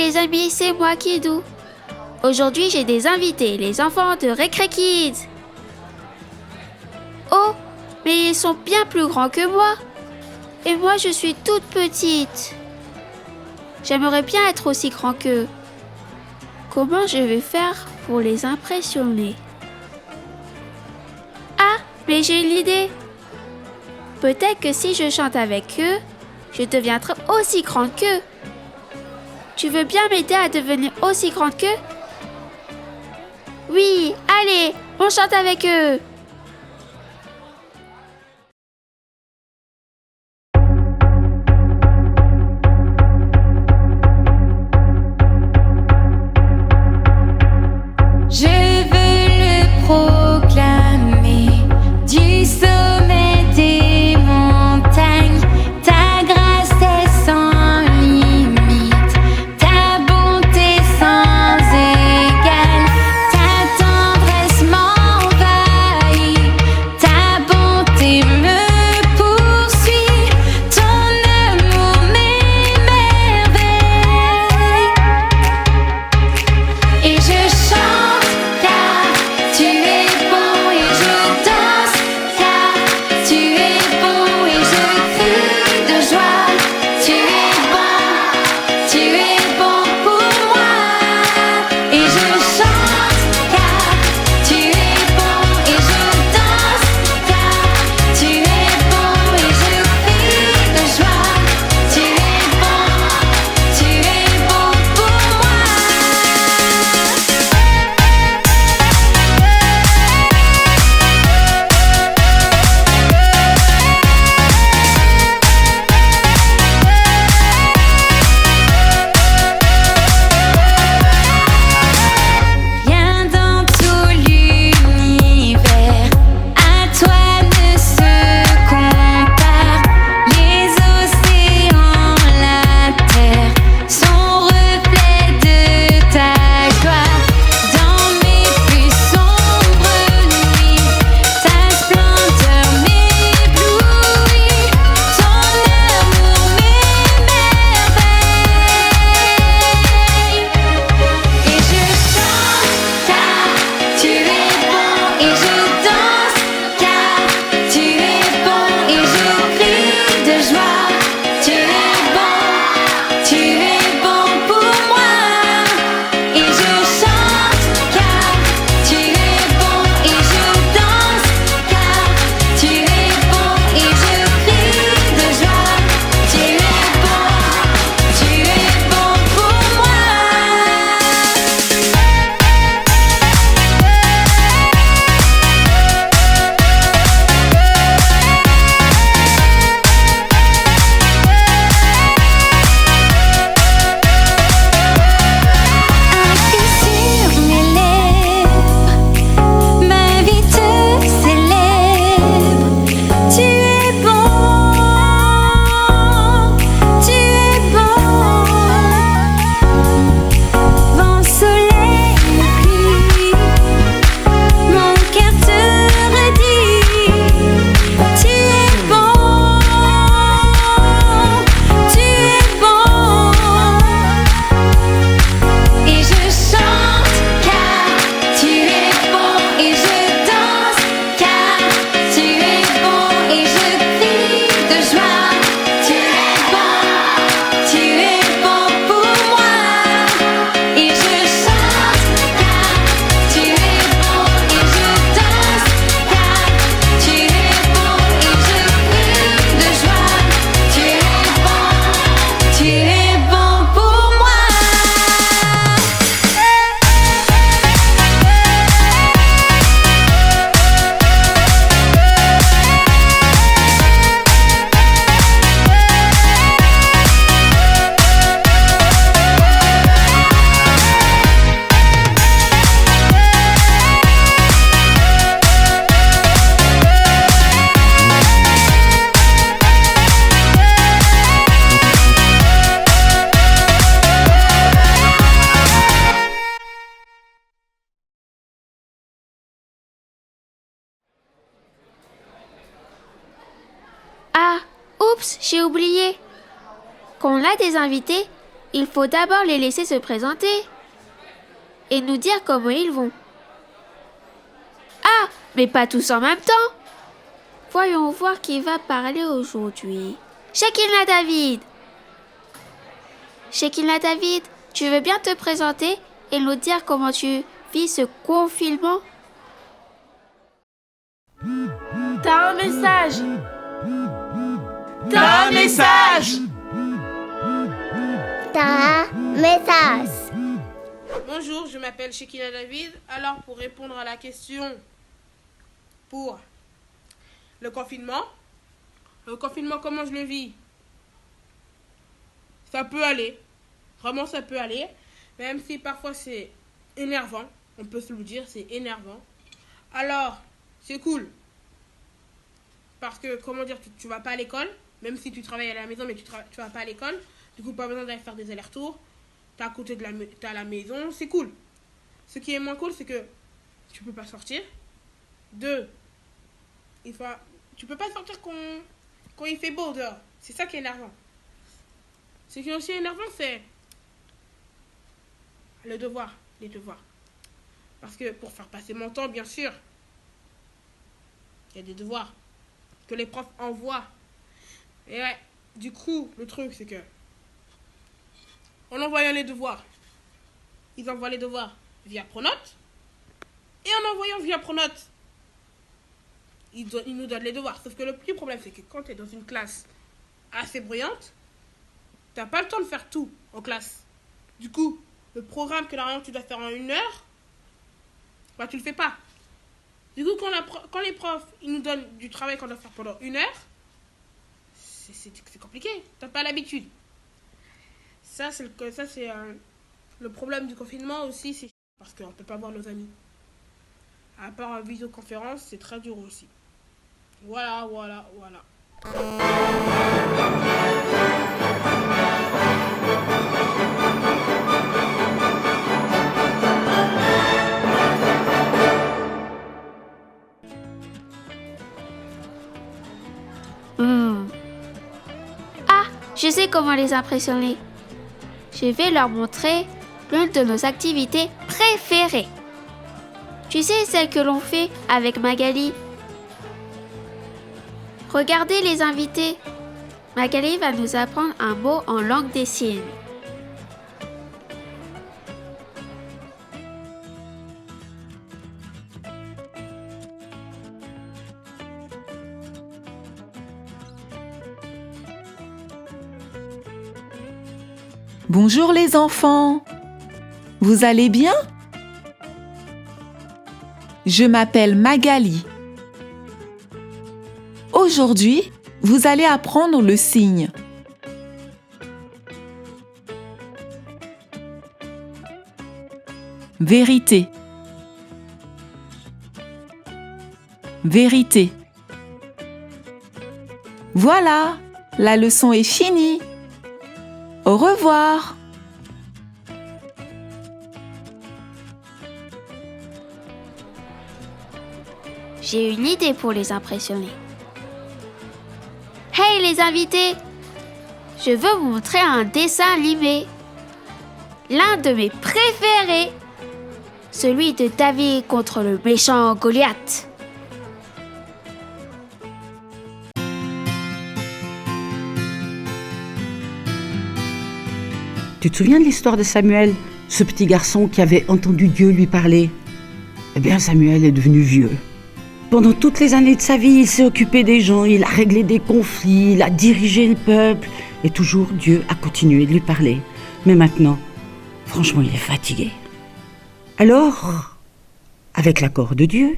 les amis, c'est moi Kidou. Aujourd'hui j'ai des invités, les enfants de Recré Kids. Oh, mais ils sont bien plus grands que moi. Et moi je suis toute petite. J'aimerais bien être aussi grand qu'eux. Comment je vais faire pour les impressionner? Ah, mais j'ai une idée. Peut-être que si je chante avec eux, je deviendrai aussi grande qu'eux. Tu veux bien m'aider à devenir aussi grande qu'eux? Oui, allez, on chante avec eux. Je veux le proclamer du sommet des montagnes. Ta grâce est sans limite, ta bonté sans égale, ta tendresse m'envahit, ta bonté me poursuit, ton amour m'émerveille. Et je chante car tu es bon, et je danse car tu es bon, et je crie de joie. Tu es bon pour moi. Et je chante car tu es bon, et je danse car tu es bon, et je crie de joie. Tu es bon pour moi. Rien dans tout l'univers à toi ne se compare. Les océans, la terre sont reflets de ta gloire. Dans mes plus sombres nuits, ta splendeur m'éblouit, ton amour m'émerveille. Et je chante car tu es bon, et je danse car tu es bon, et je crie de joie. Tu es bon pour moi. Et je chante car tu es bon, et je danse car tu es bon, et je crie de joie. Tu es bon pour moi. Un cri sur mes lèvres, ma vie te célèbre. Tu es bon, tu es bon. Vent, soleil, pluie, mon cœur te redit. Tu es bon, tu es bon. Et je chante car tu es bon, et je danse car tu es bon, et je crie de joie. Tu es bon pour moi. Et je chante car tu es bon, et je danse car tu es bon, et je crie de joie. Tu es bon pour moi. Ah, oups, j'ai oublié. Quand on a des invités, il faut d'abord les laisser se présenter et nous dire comment ils vont. Ah, mais pas tous en même temps. Voyons voir qui va parler aujourd'hui. Shekina David. Shekina David, tu veux bien te présenter et nous dire comment tu vis ce confinement? T'as un message. T'as un message. T'as un message. Bonjour, je m'appelle Shekina David. Alors, pour répondre à la question pour le confinement, comment je le vis? Ça peut aller. Vraiment, ça peut aller. Même si parfois c'est énervant. On peut se le dire, c'est énervant. Alors, c'est cool. Parce que, tu vas pas à l'école. Même si tu travailles à la maison, mais tu vas pas à l'école. Du coup, pas besoin d'aller faire des allers-retours. T'es à la maison, c'est cool. Ce qui est moins cool, c'est que tu peux pas sortir. 2, tu peux pas sortir quand il fait beau dehors. C'est ça qui est énervant. Ce qui est aussi énervant, c'est les devoirs. Parce que pour faire passer mon temps, bien sûr, il y a des devoirs que les profs envoient. Et ouais, du coup, le truc, c'est que en envoyant les devoirs, ils envoient les devoirs via Pronote. Et en envoyant via Pronote, ils nous donnent les devoirs. Sauf que le plus problème, c'est que quand tu es dans une classe assez bruyante, tu n'as pas le temps de faire tout en classe. Du coup, le programme que normalement tu dois faire en 1 heure, bah tu le fais pas. Du coup, quand les profs ils nous donnent du travail qu'on doit faire pendant 1 heure, c'est compliqué. Tu n'as pas l'habitude. Ça, c'est le problème du confinement aussi, c'est parce qu'on ne peut pas voir nos amis. À part en visioconférence, c'est très dur aussi. Voilà. Ah, je sais comment les impressionner. Je vais leur montrer l'une de nos activités préférées. Tu sais, celle que l'on fait avec Magali. Regardez les invités. Magali va nous apprendre un mot en langue des signes. Bonjour les enfants, vous allez bien? Je m'appelle Magali. Aujourd'hui, vous allez apprendre le signe. Vérité. Vérité. Voilà, la leçon est finie. Au revoir. J'ai une idée pour les impressionner. Hey les invités! Je veux vous montrer un dessin animé. L'un de mes préférés. Celui de David contre le méchant Goliath. Tu te souviens de l'histoire de Samuel, ce petit garçon qui avait entendu Dieu lui parler? Eh bien, Samuel est devenu vieux. Pendant toutes les années de sa vie, il s'est occupé des gens, il a réglé des conflits, il a dirigé le peuple. Et toujours, Dieu a continué de lui parler. Mais maintenant, franchement, il est fatigué. Alors, avec l'accord de Dieu,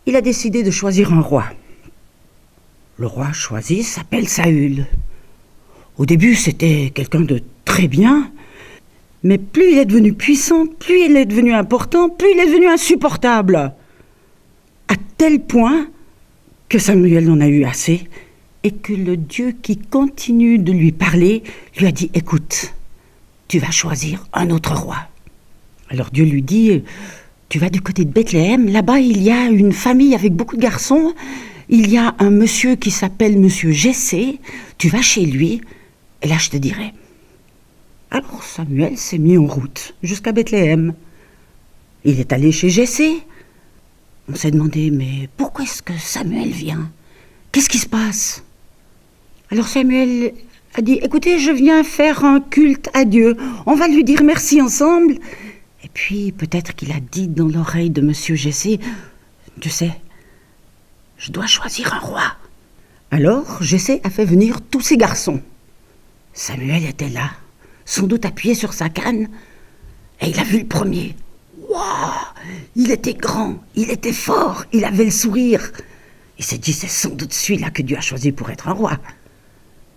il a décidé de choisir un roi. Le roi choisi s'appelle Saül. Au début, c'était quelqu'un de très bien, mais plus il est devenu puissant, plus il est devenu important, plus il est devenu insupportable. À tel point que Samuel en a eu assez et que le Dieu qui continue de lui parler lui a dit « Écoute, tu vas choisir un autre roi. » Alors Dieu lui dit « Tu vas du côté de Bethléem, là-bas il y a une famille avec beaucoup de garçons, il y a un monsieur qui s'appelle monsieur Jessé, tu vas chez lui et là je te dirai. » Alors Samuel s'est mis en route jusqu'à Bethléem. Il est allé chez Jessé. On s'est demandé, mais pourquoi est-ce que Samuel vient? Qu'est-ce qui se passe? Alors Samuel a dit, écoutez, je viens faire un culte à Dieu. On va lui dire merci ensemble. Et puis peut-être qu'il a dit dans l'oreille de monsieur Jessé, tu sais, je dois choisir un roi. Alors Jessé a fait venir tous ses garçons. Samuel était là, sans doute appuyé sur sa canne, et il a vu le premier. Waouh! Il était grand, il était fort, il avait le sourire. Il s'est dit, c'est sans doute celui-là que Dieu a choisi pour être un roi.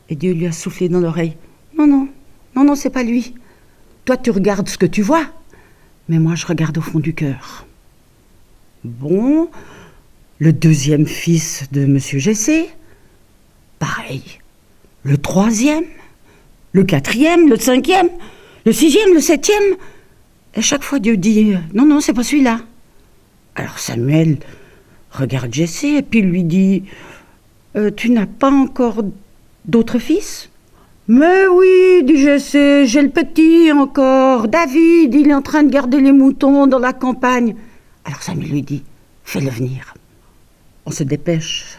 Et Dieu lui a soufflé dans l'oreille. Non, c'est pas lui. Toi, tu regardes ce que tu vois, mais moi, je regarde au fond du cœur. Bon, le deuxième fils de monsieur Jessé, pareil. Le troisième, le quatrième, le cinquième, le sixième, le septième. Et chaque fois, Dieu dit, non, c'est pas celui-là. Alors Samuel regarde Jessé et puis lui dit, tu n'as pas encore d'autres fils? Mais oui, dit Jessé, j'ai le petit encore. David, il est en train de garder les moutons dans la campagne. Alors Samuel lui dit, fais-le venir. On se dépêche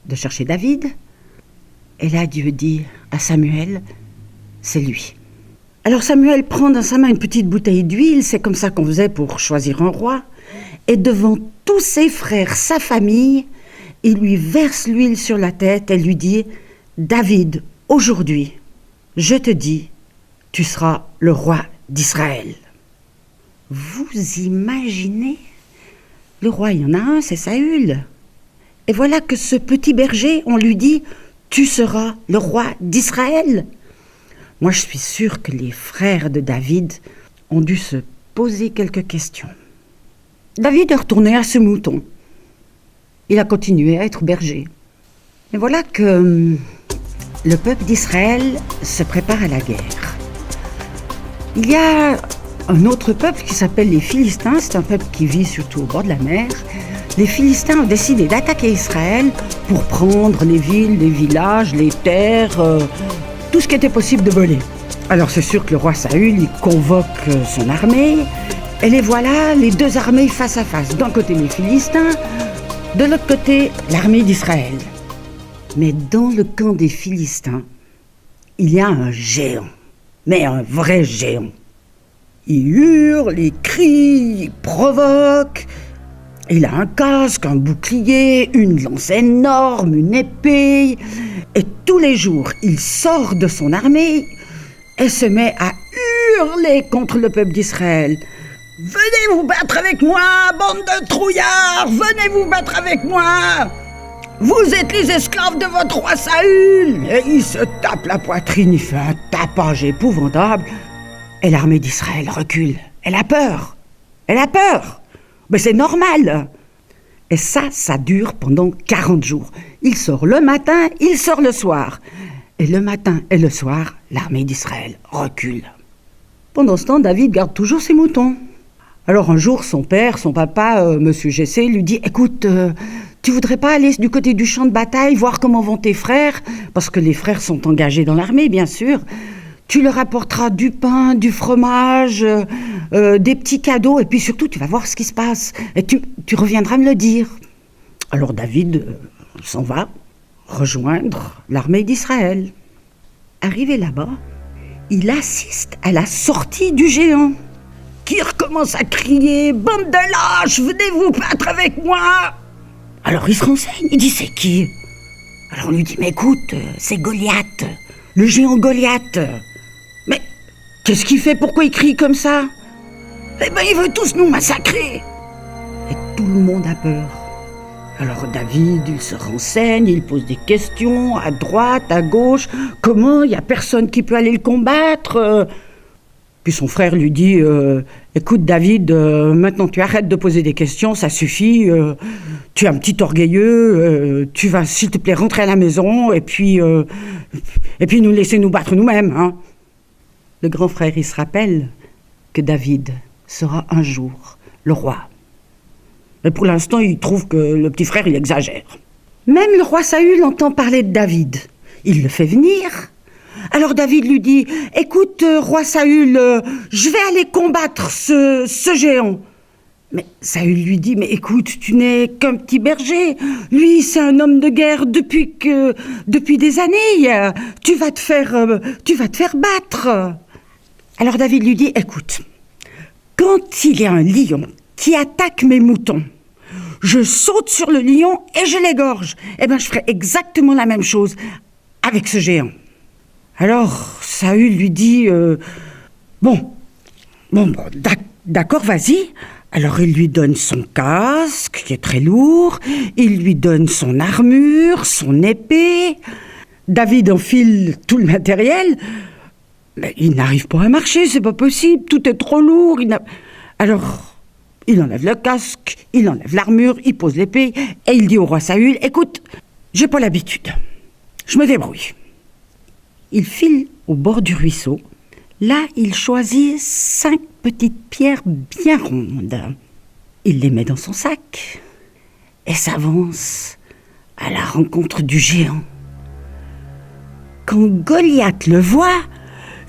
de chercher David. Et là, Dieu dit à Samuel, c'est lui. Alors Samuel prend dans sa main une petite bouteille d'huile, c'est comme ça qu'on faisait pour choisir un roi. Et devant tous ses frères, sa famille, il lui verse l'huile sur la tête et lui dit, David, aujourd'hui, je te dis, tu seras le roi d'Israël. Vous imaginez? Le roi, il y en a un, c'est Saül. Et voilà que ce petit berger, on lui dit, tu seras le roi d'Israël. Moi, je suis sûre que les frères de David ont dû se poser quelques questions. David est retourné à ses moutons. Il a continué à être berger. Et voilà que le peuple d'Israël se prépare à la guerre. Il y a un autre peuple qui s'appelle les Philistins. C'est un peuple qui vit surtout au bord de la mer. Les Philistins ont décidé d'attaquer Israël pour prendre les villes, les villages, les terres, tout ce qui était possible de voler. Alors c'est sûr que le roi Saül, il convoque son armée. Et les voilà, les deux armées face à face. D'un côté les Philistins, de l'autre côté l'armée d'Israël. Mais dans le camp des Philistins, il y a un géant. Mais un vrai géant. Il hurle, il crie, il provoque. Il a un casque, un bouclier, une lance énorme, une épée. Et tous les jours, il sort de son armée et se met à hurler contre le peuple d'Israël. « Venez vous battre avec moi, bande de trouillards! Venez vous battre avec moi! Vous êtes les esclaves de votre roi Saül !» Et il se tape la poitrine, il fait un tapage épouvantable. Et l'armée d'Israël recule. Elle a peur. Mais c'est normal. Et ça dure pendant 40 jours. Il sort le matin, il sort le soir. Et le matin et le soir, l'armée d'Israël recule. Pendant ce temps, David garde toujours ses moutons. Alors un jour, son papa, monsieur Jessé, lui dit « Écoute, tu voudrais pas aller du côté du champ de bataille, voir comment vont tes frères ?» Parce que les frères sont engagés dans l'armée, bien sûr. Tu leur apporteras du pain, du fromage, des petits cadeaux, et puis surtout, tu vas voir ce qui se passe. Et tu reviendras me le dire. Alors David s'en va rejoindre l'armée d'Israël. Arrivé là-bas, il assiste à la sortie du géant, qui recommence à crier « Bande de lâches, venez vous battre avec moi !» Alors il se renseigne, il dit « C'est qui ?» Alors on lui dit « Mais écoute, c'est Goliath, le géant Goliath. » Mais qu'est-ce qu'il fait? Pourquoi il crie comme ça? Eh ben, il veut tous nous massacrer. Et tout le monde a peur. Alors David, il se renseigne, il pose des questions à droite, à gauche. Comment? Il n'y a personne qui peut aller le combattre. Puis son frère lui dit écoute David, maintenant tu arrêtes de poser des questions, ça suffit. Tu es un petit orgueilleux. Tu vas, s'il te plaît, rentrer à la maison et puis nous laisser nous battre nous-mêmes. Hein. Le grand frère, il se rappelle que David sera un jour le roi. Mais pour l'instant, il trouve que le petit frère, il exagère. Même le roi Saül entend parler de David. Il le fait venir. Alors David lui dit, écoute, roi Saül, je vais aller combattre ce géant. Mais Saül lui dit, mais écoute, tu n'es qu'un petit berger. Lui, c'est un homme de guerre depuis des années. Tu vas te faire battre. Alors David lui dit, écoute, quand il y a un lion qui attaque mes moutons, je saute sur le lion et je l'égorge. Eh bien, je ferai exactement la même chose avec ce géant. Alors, Saül lui dit, bon, d'accord, vas-y. Alors, il lui donne son casque, qui est très lourd, il lui donne son armure, son épée. David enfile tout le matériel, mais il n'arrive pas à marcher, c'est pas possible, tout est trop lourd. Alors, il enlève le casque, il enlève l'armure, il pose l'épée, et il dit au roi Saül, écoute, j'ai pas l'habitude, je me débrouille. Il file au bord du ruisseau. Là, il choisit 5 petites pierres bien rondes. Il les met dans son sac et s'avance à la rencontre du géant. Quand Goliath le voit,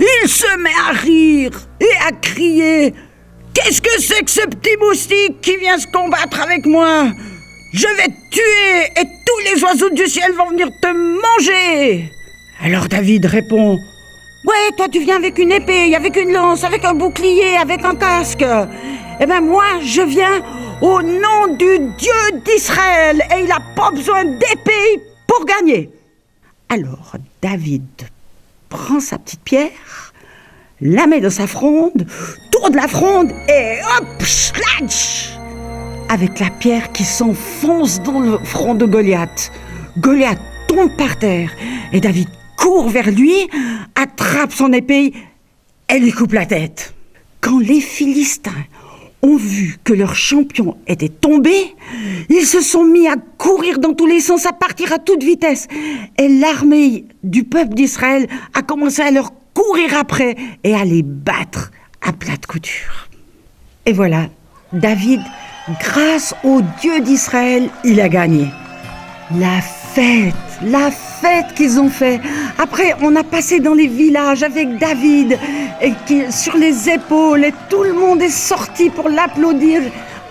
il se met à rire et à crier « Qu'est-ce que c'est que ce petit moustique qui vient se combattre avec moi ? Je vais te tuer et tous les oiseaux du ciel vont venir te manger !» Alors David répond « Ouais, toi tu viens avec une épée, avec une lance, avec un bouclier, avec un casque. Eh ben moi, je viens au nom du Dieu d'Israël et il n'a pas besoin d'épée pour gagner. » Alors David prend sa petite pierre, la met dans sa fronde, tourne la fronde et hop, schlatch, avec la pierre qui s'enfonce dans le front de Goliath. Goliath tombe par terre et David court vers lui, attrape son épée et lui coupe la tête. Quand les Philistins ont vu que leur champion était tombé, ils se sont mis à courir dans tous les sens, à partir à toute vitesse. Et l'armée du peuple d'Israël a commencé à leur courir après et à les battre à plate couture. Et voilà, David, grâce au Dieu d'Israël, il a gagné. La fête qu'ils ont fait. Après, on a passé dans les villages avec David sur les épaules et tout le monde est sorti pour l'applaudir.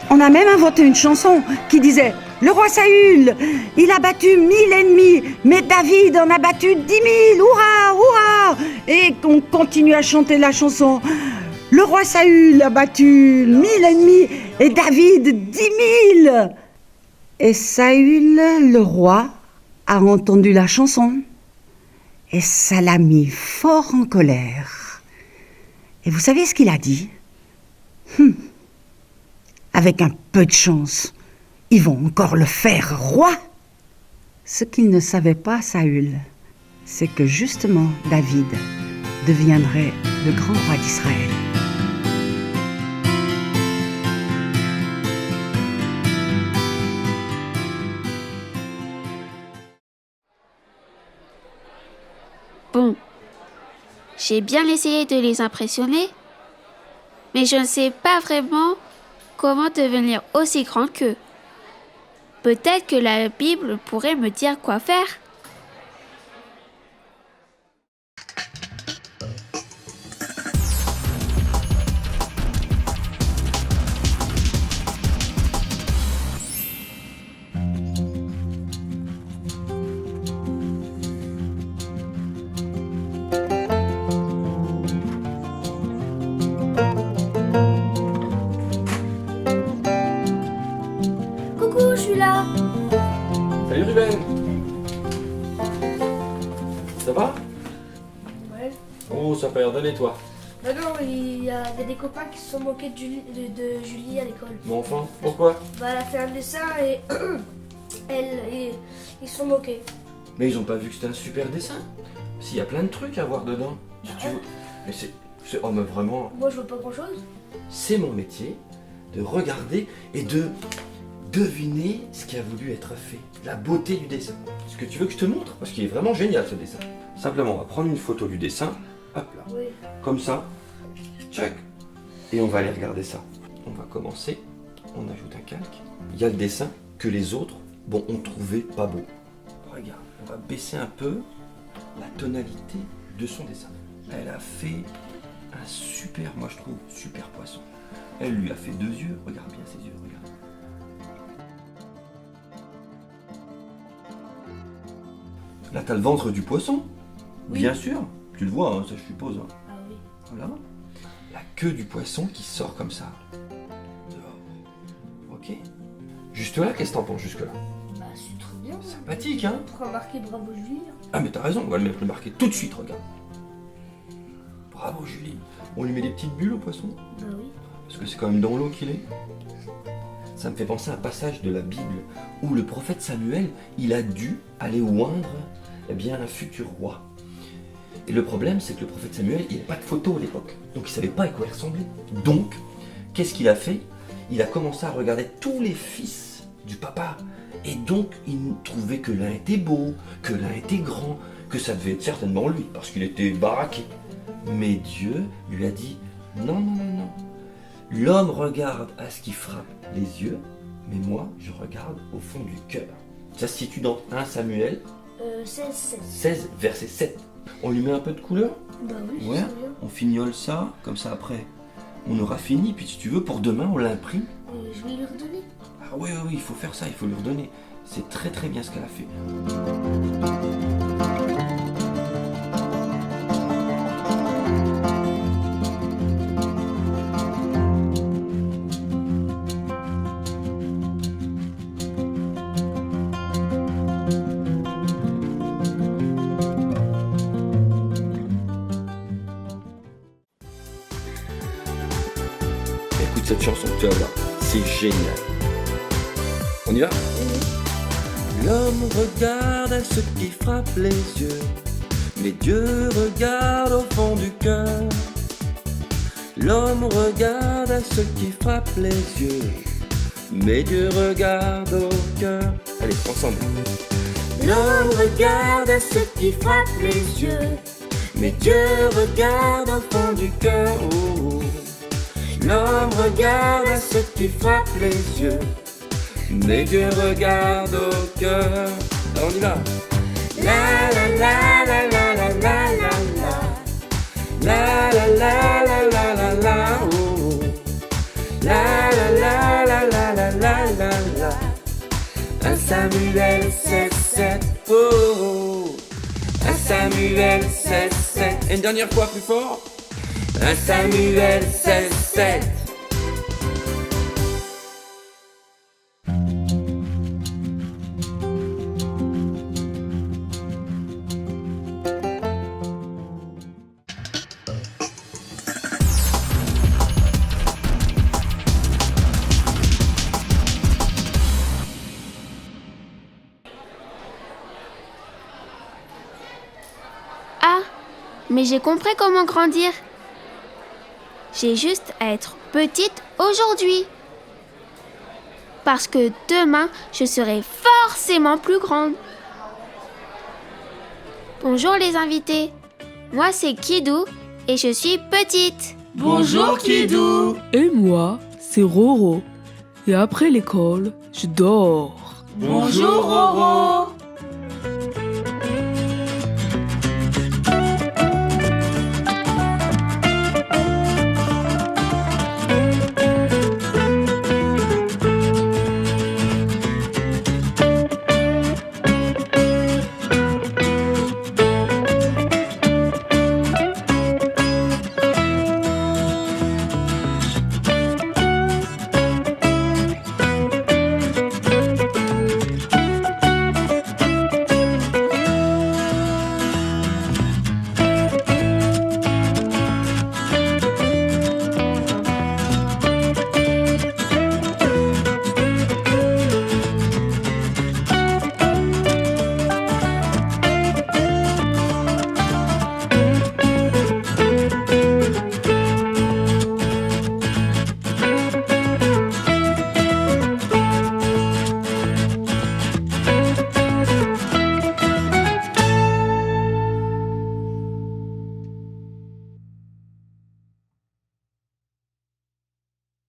On a même inventé une chanson qui disait « Le roi Saül, il a battu 1000 ennemis, mais David en a battu 10 000, hurrah, hurrah !» Et on continue à chanter la chanson « Le roi Saül a battu 1000 ennemis et David 10 000 !» Et Saül, le roi, a entendu la chanson et ça l'a mis fort en colère. Et vous savez ce qu'il a dit ? Avec un peu de chance, ils vont encore le faire roi. Ce qu'il ne savait pas, Saül, c'est que justement David deviendrait le grand roi d'Israël. Bon, j'ai bien essayé de les impressionner, mais je ne sais pas vraiment comment devenir aussi grande qu'eux. Peut-être que la Bible pourrait me dire quoi faire. Coucou, je suis là. Salut Ruben. Ça va? Ouais. Oh, ça n'a pas l'air d'aller toi. Bah non, il y a des copains qui se sont moqués de Julie à l'école. Mon enfant, pourquoi? Bah elle a fait un dessin et ils se sont moqués. Mais ils ont pas vu que c'était un super dessin. S'il y a plein de trucs à voir dedans. Si tu veux. Mais oh mais vraiment, Moi je vois pas grand chose. c'est mon métier de regarder et de deviner ce qui a voulu être fait. La beauté du dessin. Est-ce que tu veux que je te montre? Parce qu'il est vraiment génial ce dessin. Simplement, on va prendre une photo du dessin. Hop là. Oui. Comme ça. Tchac. Et on va aller regarder ça. On va commencer. On ajoute un calque. Il y a le dessin que les autres, ont trouvé pas beau. Regarde, on va baisser un peu la tonalité de son dessin. Elle a fait un super, moi je trouve, super poisson. Elle lui a fait 2 yeux, regarde bien ses yeux, regarde. Là, t'as le ventre du poisson, bien sûr. Tu le vois, hein, ça je suppose. Hein. Ah oui. Voilà. La queue du poisson qui sort comme ça. Ok. Juste là, qu'est-ce que t'en penses jusque là? Bah c'est trop bien. Sympathique, hein? Pourquoi marquer bravo Julie? Ah mais t'as raison, on va le mettre le marquer tout de suite, regarde. Bravo Julie. On lui met des petites bulles au poisson? Bah oui. Parce que c'est quand même dans l'eau qu'il est. Ça me fait penser à un passage de la Bible où le prophète Samuel, il a dû aller oindre un futur roi. Et le problème, c'est que le prophète Samuel, il n'avait pas de photo à l'époque. Donc il ne savait pas à quoi il ressemblait. Donc, qu'est-ce qu'il a fait? Il a commencé à regarder tous les fils du papa. Et donc, il trouvait que l'un était beau, que l'un était grand, que ça devait être certainement lui, parce qu'il était baraqué. Mais Dieu lui a dit, non, non, non, non. L'homme regarde à ce qui frappe les yeux, mais moi, je regarde au fond du cœur. Ça se situe dans 1 Samuel 16, verset 7. On lui met un peu de couleur? Bah oui, Ouais, c'est bien. on fignole ça, comme ça après, on aura fini, puis si tu veux, pour demain, on l'imprime. Je vais lui redonner. Ah oui, oui, oui, il faut faire ça, il faut lui redonner. C'est très très bien ce qu'elle a fait. Écoute cette chanson, tu vas voir, c'est génial. On y va? L'homme regarde à ce qui frappe les yeux, mais Dieu regarde au fond du cœur. L'homme regarde à ce qui frappe les yeux, mais Dieu regarde au cœur. Allez, ensemble. L'homme regarde à ce qui frappe les yeux, mais Dieu regarde au fond du cœur. Oh. L'homme regarde à ce qui frappe les yeux, mais Dieu regarde au cœur. Alors on y va. La la la la la la la la la. La la la la la la la. Oh. La la la la la la la la la. 1 Samuel 16:7. Oh. 1 Samuel 16:7. Et une dernière fois plus fort. 1 Samuel 16:7. Ah, mais j'ai compris comment grandir. J'ai juste à être petite aujourd'hui. Parce que demain, je serai forcément plus grande. Bonjour les invités. Moi, c'est Kidou et je suis petite. Bonjour Kidou. Et moi, c'est Roro. Et après l'école, je dors. Bonjour Roro.